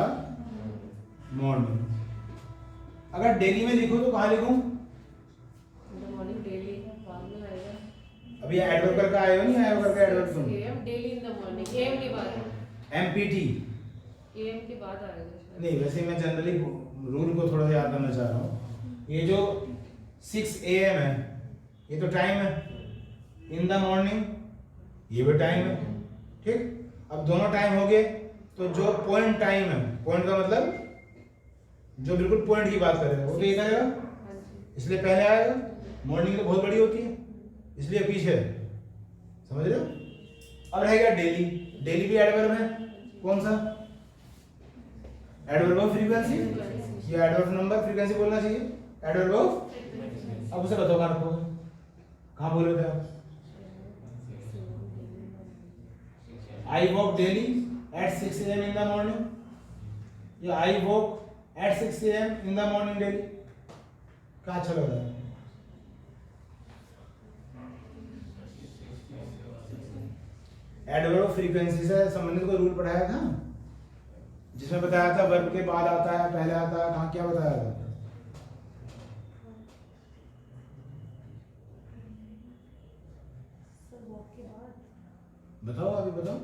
morning अगर डेली में लिखो तो कहाँ लिखूं? मॉर्निंग डेली बाद में आएगा। अभी एडवर्ब करके आए हो, नहीं आए हो करके एडवर्ब तुम? Am daily in the morning, am के बाद, एमपीटी एम के बाद आएगा शायद। नहीं, वैसे मैं जनरली रूल को थोड़ा सा याद करना चाह रहा हूँ। ये जो 6 AM है ये तो टाइम है, इन द मॉर्निंग ये भी टाइम है। ठीक, अब दोनों टाइम हो गए तो जो पॉइंट टाइम है, पॉइंट का मतलब जो बिल्कुल पॉइंट की बात करेगा वो तो ये करेगा, इसलिए पहले आएगा। मॉर्निंग तो बहुत बड़ी होती है इसलिए पीछे है, समझ रहे हो? अब रहेगा डेली। डेली भी एडवर्ब है, कौन सा? एडवर्ब ऑफ फ्रीक्वेंसी या एडवर्ब नंबर फ्रीक्वेंसी बोलना चाहिए, एडवर्ब ऑफ। अब उसे बताओ आपको कहाँ बोले थे आप? I walk daily at 6 AM in the morning या I walk at 6 AM in the morning daily, कहाँ अच्छा लग रहा है? एडवर्ब ऑफ फ्रीक्वेंसी से संबंधित कोई रूल पढ़ाया था जिसमें बताया था वर्ब के बाद आता है, पहले आता है, कहाँ क्या बताया था? बताओ, अभी बताओ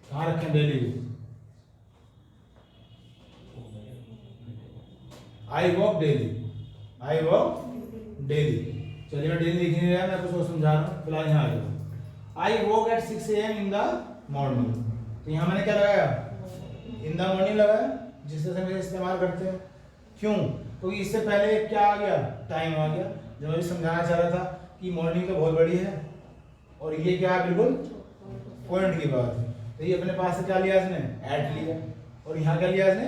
कहाँ रखें डेली? आई वॉक डेली, आई वॉक डेली। चलिए मैं डेली लिख नहीं रहा, मैं कुछ और समझा रहा हूँ, फिलहाल यहाँ आ जाओ। आई walk at 6 AM in the morning, तो यहाँ मैंने क्या लगाया? इन द मॉर्निंग लगाया, जिससे समय इस्तेमाल करते हैं। क्यों? क्योंकि इससे पहले क्या आ गया? टाइम आ गया। जो मैं समझाना चाह रहा था कि मॉर्निंग तो बहुत बड़ी है और ये क्या है? बिल्कुल पॉइंट की बात है। तो ये अपने पास से क्या लिया इसने? एट लिया। और यहाँ क्या लिया इसने?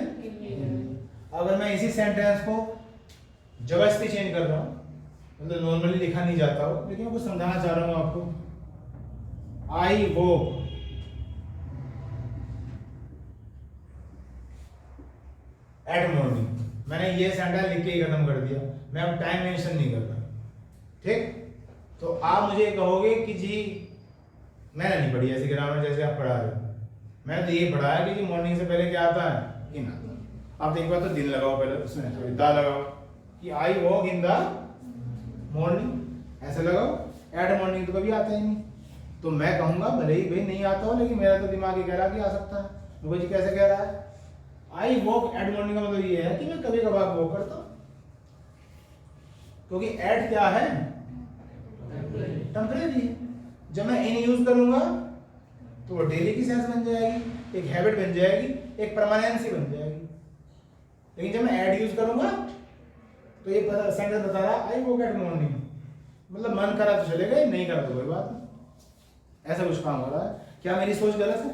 अगर मैं इसी सेंटेंस को जबरदस्ती चेंज कर रहा हूँ, मतलब नॉर्मली लिखा नहीं जाता हो, लेकिन मैं कुछ समझाना चाह रहा हूँ आपको। आई वॉक एट मॉर्निंग, मैंने ये सेंटेंस लिख के ही खत्म कर दिया, मैं अब टाइम मेंशन नहीं कर रहा। ठीक, तो आप मुझे कहोगे कि जी मैंने नहीं पढ़ी ऐसी ग्रामर जैसे आप पढ़ा रहे हो। मैंने तो ये पढ़ा है कि मॉर्निंग से पहले क्या आता है? इन आता है। आप एक बार तो दिन लगाओ, पहले उसमें थोड़ी दा लगाओ कि I walk in the morning, ऐसे लगाओ। एट मॉर्निंग तो कभी आता ही नहीं। तो मैं कहूंगा भले ही भाई नहीं आता हो, लेकिन मेरा तो दिमाग ये कह रहा कि आ सकता है। वो जी कैसे कह रहा है? आई वॉक एट मॉर्निंग का मतलब ये है कि मैं कभी कभार वॉक करता हूं, क्योंकि एट क्या है? टेम्परेरी है। जब मैं इन यूज करूंगा तो वो डेली की सेंस बन जाएगी, एक हैबिट बन जाएगी, एक परमानेंसी बन जाएगी। लेकिन जब मैं एड यूज करूंगा तो ये सेंटेंस बता रहा आई वॉक एट मॉर्निंग, मतलब मन करा तो चलेगा, नहीं करा तो कोई बात नहीं। ऐसा कुछ काम हो रहा है। क्या मेरी सोच गलत है?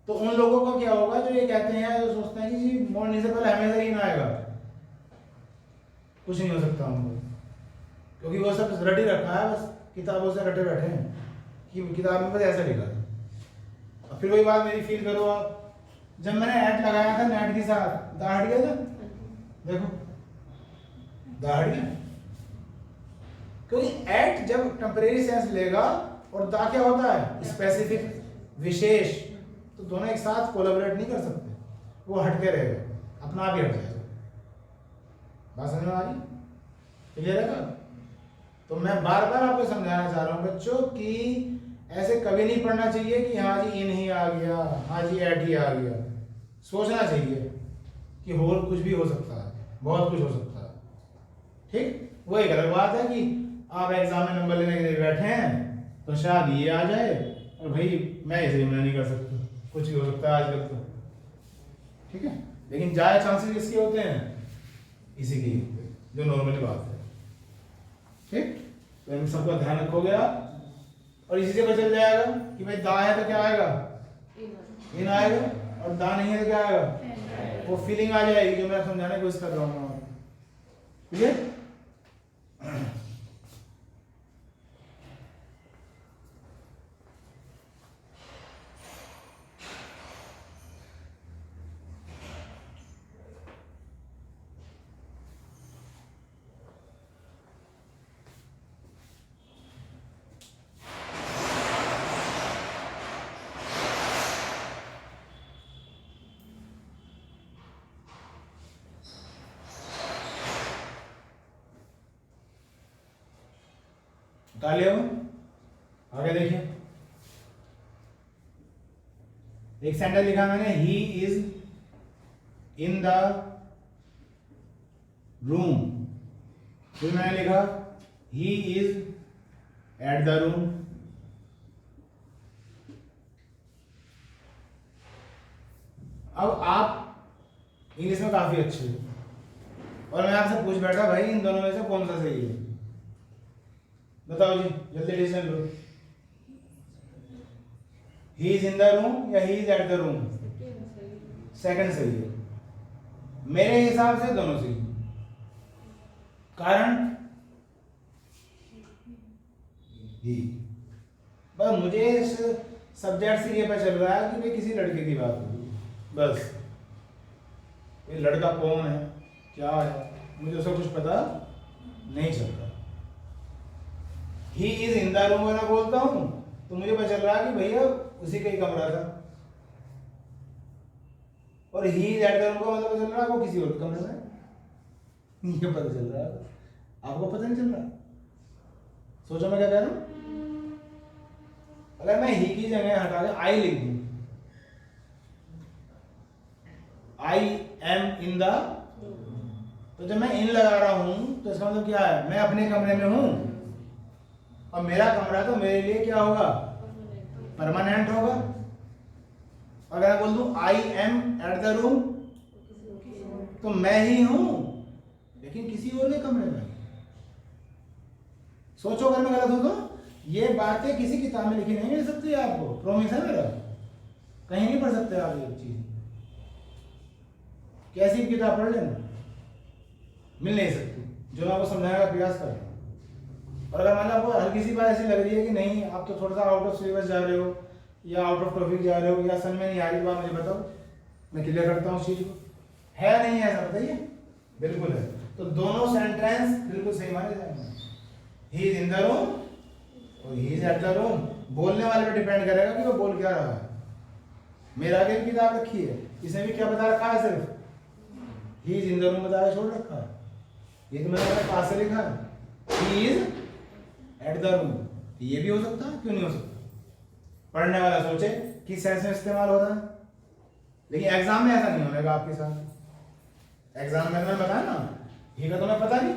तो उन लोगों का क्या होगा जो ये कहते हैं, जो सोचते हैं कि जी मॉर्निंग से पहले हमेशा ही ना आएगा, कुछ नहीं हो सकता उनको, क्योंकि वो सब रट ही रखा है, बस किताबों से रटे बैठे हैं कि किताब में बस ऐसा लिखा था। और फिर वही बात मेरी फील करो आप, जब मैंने ऐड लगाया था नेट के साथ, दा हट गया था, देखो दा हट गया, क्योंकि एट जब टेम्परेरी सेंस लेगा और दा क्या होता है? स्पेसिफिक, विशेष, तो दोनों एक साथ कोलैबोरेट नहीं कर सकते, वो हटके रहेगा, अपना आप ही हट जाएगा। बात समझ में आ रही? क्लियर है ना? तो मैं बार बार आपको समझाना चाह रहा हूँ बच्चों कि ऐसे कभी नहीं पढ़ना चाहिए कि हाँ जी इन ही आ गया, हाँ जी एट ही आ गया। सोचना चाहिए कि और कुछ भी हो सकता है, बहुत कुछ हो सकता है। ठीक, वो एक अलग बात है कि आप एग्जाम में नंबर लेने के लिए बैठे हैं तो शायद ये आ जाए और भाई मैं इसे मैं नहीं कर सकता, कुछ भी हो सकता है आजकल तो, ठीक है। लेकिन ज़्यादा चांसेस किसके होते हैं, इसी की, जो नॉर्मली बात है। ठीक, तो इन सबका ध्यान रखोगे आप, और इसी से पता चल जाएगा कि भाई दा है तो क्या आएगा, इन आएगा, और दा नहीं है तो क्या आएगा, वो फीलिंग आ जाएगी जो मैं समझाने की कोशिश कर रहा हूँ। ठीक है, उतार हो, आगे देखिए। एक सेंटेंस लिखा मैंने, ही इज इन द रूम। फिर मैंने लिखा ही इज एट द रूम। अब आप इंग्लिश में काफी अच्छे हो और मैं आपसे पूछ बैठा भाई इन दोनों में से कौन सा सही है, बताओ जी, जल्दी डिसीजन लो। He is in the room या he is at the room? Second सही है मेरे हिसाब से, दोनों सही। कारण ही, बस मुझे इस सब्जेक्ट से ये पता चल रहा है कि भाई किसी लड़के की बात हो, बस ये लड़का कौन है क्या है मुझे उसका कुछ पता नहीं चलता। ही इज इन द रूम वाला बोलता हूं तो मुझे पता चल रहा है कि भैया उसी का ही कमरा था, और he is at the room का मतलब चल रहा है वो किसी और कमरे में, ये पता चल रहा है, आपको पता नहीं चल रहा। सोचो मैं क्या कह रहा हूं। अगर मैं ही की जगह हटा के आई लिख दूं, आई एम इन द, तो जब मैं इन लगा रहा हूं तो इसका मतलब क्या है, मैं अपने कमरे में हूं और मेरा कमरा तो मेरे लिए क्या होगा, परमानेंट होगा। अगर मैं बोल दूं I am eight the room तो मैं ही हूं लेकिन किसी और के कमरे में। सोचो अगर मैं गलत हूं तो, ये बातें किसी किताब में लिखी नहीं मिल सकती आपको, प्रॉमिस है मेरा, कहीं नहीं पढ़ सकते आप ये चीज, कैसी भी किताब पढ़ लेना, मिल नहीं सकती जो मैं आपको समझाने का प्रयास कर रहा हूं। और अगर मान लो आपको हल्की सी बात ऐसी लग रही है कि नहीं आप तो थोड़ा सा आउट ऑफ सिलेबस जा रहे हो या आउट ऑफ टॉपिक जा रहे हो या समझ में नहीं आ रही बात, मुझे बताओ, मैं क्लियर करता हूँ उस चीज को। है नहीं है ऐसा, बताइए? बिल्कुल है। तो दोनों सेंटेंस बिल्कुल सही माने जाएंगे। He is in the room और he is at the room बोलने वाले पे डिपेंड करेगा कि वो बोल क्या रहा है। मेरा आगे भी किताब रखी है, इसने भी क्या बता रखा है, सिर्फ ही इज इन द रूम बता के छोड़ रखा है। ये तो मैंने पास से लिखा है ही इज एट द रूम, ये भी हो सकता है, क्यों नहीं हो सकता। पढ़ने वाला सोचे किस सेंस में इस्तेमाल हो रहा है, लेकिन एग्जाम में ऐसा नहीं होगा आपके साथ। एग्जाम में मैंने बताया ना, ही का तुम्हें पता नहीं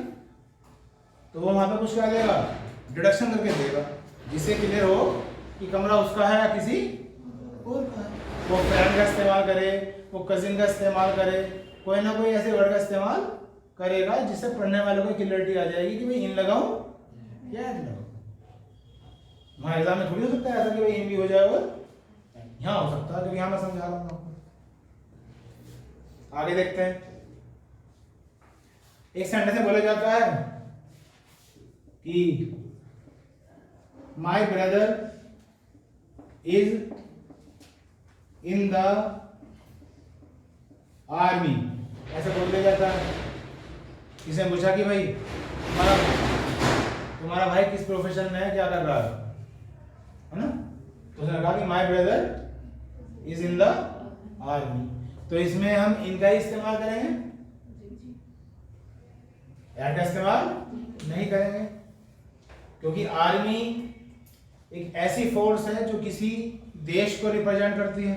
तो वो वहां पे कुछ क्या देगा, डिडक्शन करके देगा, जिससे क्लियर हो कि कमरा उसका है या किसी और का है। वो फ्रेंड का इस्तेमाल करे, वो कजिन का इस्तेमाल करे, कोई ना कोई ऐसे वर्ड का इस्तेमाल करेगा जिससे पढ़ने वालों को क्लियरिटी आ जाएगी कि भाई इन लगाऊं या इन लगाऊं। वहां एग्जाम में थोड़ी हो सकता है ऐसा कि भाई इन भी हो जाए, और यहाँ हो सकता है क्योंकि यहाँ मैं समझा रहा हूँ। आगे देखते हैं। एक सेंटेंस में बोला जाता है कि my brother is in the army, ऐसे बोल दिया जाता है। किसी ने पूछा कि भाई तुम्हारा भाई किस प्रोफेशन में है, क्या कर रहा है ना, तो उसने कहा कि my brother is in the army. तो इसमें हम इनका ही इस्तेमाल करेंगे, एट का इस्तेमाल नहीं करेंगे, क्योंकि आर्मी एक ऐसी फोर्स है जो किसी देश को रिप्रेजेंट करती है।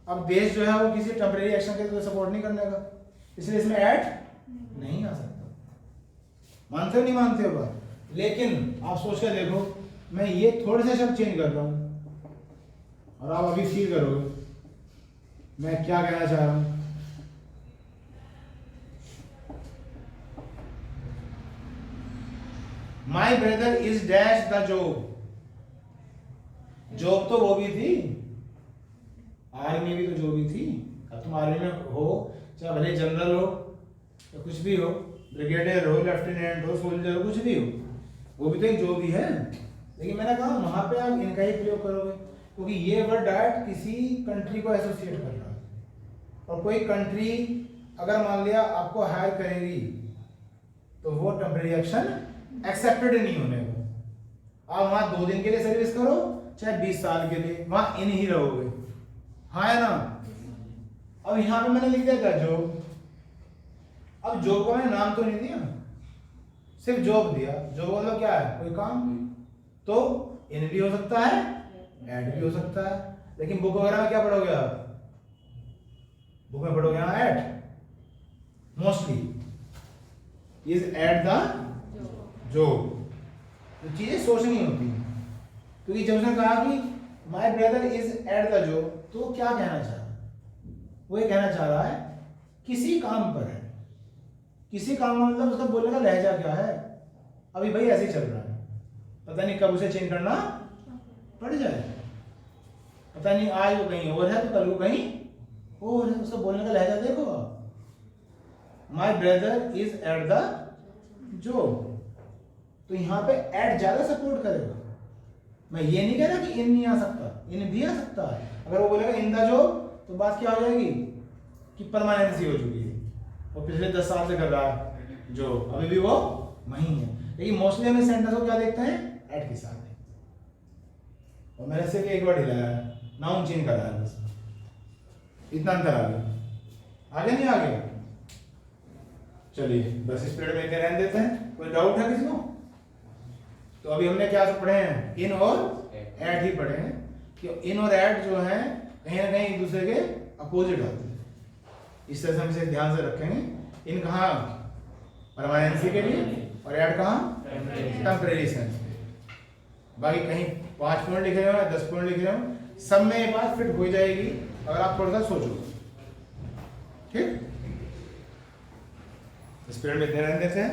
अब देश जो है वो किसी टेम्परेरी एक्शन के लिए सपोर्ट नहीं करने का, इसलिए इसमें ऐड नहीं आ सकता। मानते हो नहीं मानते हो बात? लेकिन आप सोच कर देखो, मैं ये थोड़े से शब्द चेंज कर रहा हूं और आप अभी फील करोगे मैं क्या कहना चाह रहा हूं। My brother is dash the job. Job तो वो भी थी, आर्मी भी तो जो भी थी। अब तुम आर्मी में हो, चाहे भले जनरल हो या कुछ भी हो, ब्रिगेडियर हो, लेफ्टिनेंट हो, सोल्जर हो, कुछ भी हो, वो भी तो एक जॉब ही है। लेकिन मैंने कहा वहां पे आप इनका ही प्रयोग करोगे, क्योंकि ये वर्ड डायरेक्ट किसी कंट्री को एसोसिएट कर रहा है। और कोई कंट्री अगर मान लिया आपको हायर करेगी तो वो टेम्परेरी एक्शन एक्सेप्टेड नहीं होने को। आप वहां 2 दिन के लिए सर्विस करो चाहे 20 साल के लिए, वहां इन ही रहोगे, हाँ है ना। अब यहां पे मैंने लिख दिया था जॉब। अब जॉब को मैंने नाम तो नहीं दिया, सिर्फ जॉब दिया। जॉब मतलब क्या है? कोई काम। तो इन भी हो सकता है, ऐड भी हो सकता है। लेकिन बुक वगैरह में क्या पढ़ोगे आप? बुक में पढ़ोगे यहाँ add, mostly is at the job. तो चीजें सोचनी होती है, क्योंकि जब उसने कहा कि my brother is at the job, तो क्या कहना चाह रहा है? वो ये कहना चाह रहा है किसी काम पर है। किसी काम का मतलब उसका बोलने का लहजा क्या है? अभी भाई ऐसे ही चल रहा है, पता नहीं कब उसे चेंज करना पड़ जाए। पता नहीं आज वो कहीं और है तो कल वो कहीं और है। उसका बोलने का लहजा देखो आप। My brother is at the job, तो यहाँ पे एट ज्यादा सपोर्ट करेगा। मैं ये नहीं कह रहा कि इन नहीं आ सकता, इन भी आ सकता है। अगर वो बोलेगा इन द जॉब तो बात क्या हो जाएगी कि परमानेंसी हो चुकी है, और पिछले 10 साल से कर रहा है जो अभी भी वो वहीं है। लेकिन मोस्टली हम इस सेंटेंस को क्या देखते हैं? एट के साथ। और मैंने सिर्फ एक वर्ड हिलाया है, नाउन चेंज करा है बस, इतना अंतर आ गया। आगे नहीं आ गया? चलिए बस इस पीरियड में इतने रहने देते हैं। कोई डाउट है किसी को? तो अभी हमने क्या पढ़े हैं? इन और एट ही पढ़े हैं कि इन और एट जो है कहीं ना कहीं एक दूसरे के अपोजिट होते हैं। इस तरह से हम इसे ध्यान से रखेंगे। इन कहाँ? परमानेंसी के लिए, और ऐड कहाँ? Temporary sense. बाकी कहीं 5 पॉइंट लिख रहे हो, 10 पॉइंट लिख रहे हो, सब में ये बात फिट हो जाएगी अगर आप थोड़ा सा सोचो। ठीक, इस पीरियड में इतने रहने देते हैं।